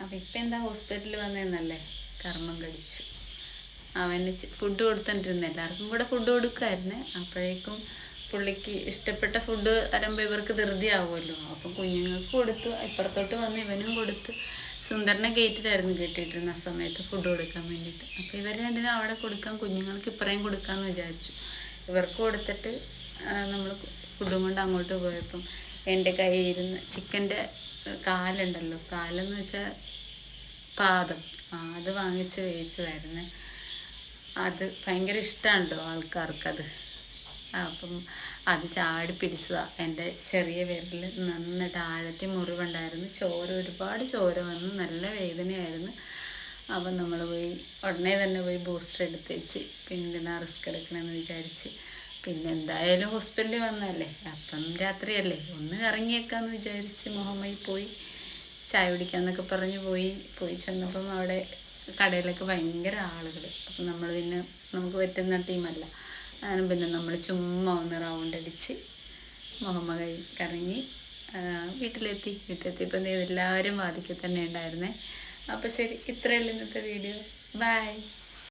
അപ്പം ഇപ്പം എന്താ ഹോസ്പിറ്റലിൽ വന്നതെന്നല്ലേ, കർമ്മം കടിച്ചു. അവന് ഫുഡ് കൊടുത്തോണ്ടിരുന്നു, എല്ലാവർക്കും കൂടെ ഫുഡ് കൊടുക്കുമായിരുന്നു. അപ്പോഴേക്കും പുള്ളിക്ക് ഇഷ്ടപ്പെട്ട ഫുഡ് വരുമ്പോൾ ഇവർക്ക് ധൃതിയാവുമല്ലോ. അപ്പം കുഞ്ഞുങ്ങൾക്ക് കൊടുത്തു, ഇപ്പുറത്തോട്ട് വന്ന് ഇവനും കൊടുത്ത്. സുന്ദരനെ ഗേറ്റിലായിരുന്നു കെട്ടിയിട്ടിരുന്ന ആ സമയത്ത് ഫുഡ് കൊടുക്കാൻ വേണ്ടിയിട്ട്. അപ്പോൾ ഇവർ രണ്ടിനും അവിടെ കൊടുക്കാം, കുഞ്ഞുങ്ങൾക്ക് ഇപ്പറേയും കൊടുക്കാമെന്ന് വിചാരിച്ചു. ഇവർക്ക് കൊടുത്തിട്ട് നമ്മൾ ഫുഡും കൊണ്ട് അങ്ങോട്ട് പോയപ്പം എൻ്റെ കയ്യിൽ ഇരുന്ന് ചിക്കൻ്റെ കാലുണ്ടല്ലോ, കാലെന്ന് വെച്ചാൽ പാദം, അത് വാങ്ങിച്ച് വേവിച്ചതായിരുന്നു. അത് ഭയങ്കര ഇഷ്ടമാണല്ലോ ആൾക്കാർക്കത്. അപ്പം അത് ചാടി പിടിച്ചതാണ്. എൻ്റെ ചെറിയ വിരൽ നന്നായിട്ട് ആഴത്തിൽ മുറിവുണ്ടായിരുന്നു, ഒരുപാട് ചോര വന്നു, നല്ല വേദനയായിരുന്നു. അപ്പം നമ്മൾ പോയി ഉടനെ തന്നെ പോയി ബൂസ്റ്റർ എടുത്ത് വെച്ച്, പിന്നെ റിസ്ക് എടുക്കണമെന്ന് വിചാരിച്ച്. പിന്നെ എന്തായാലും ഹോസ്പിറ്റലിൽ വന്നതല്ലേ, അപ്പം രാത്രിയല്ലേ, ഒന്ന് ഇറങ്ങിയേക്കാമെന്ന് വിചാരിച്ച് മുഹമ്മയിൽ പോയി ചായ കുടിക്കാമെന്നൊക്കെ പറഞ്ഞ് പോയി ചെന്നപ്പം അവിടെ കടയിലൊക്കെ ഭയങ്കര ആളുകൾ. അപ്പം നമ്മൾ പിന്നെ നമുക്ക് പറ്റുന്ന ടീമല്ല. പിന്നെ നമ്മൾ ചുമ്മാ ഒന്ന് റൗണ്ട് അടിച്ച് മുഹമ്മ കറങ്ങി വീട്ടിലെത്തിയപ്പോൾ എല്ലാവരും വാതിക്കൽ തന്നെ ഉണ്ടായിരുന്നേ. അപ്പോൾ ശരി, ഇത്രയേ ഉള്ളൂ ഇന്നത്തെ വീഡിയോ. ബൈ.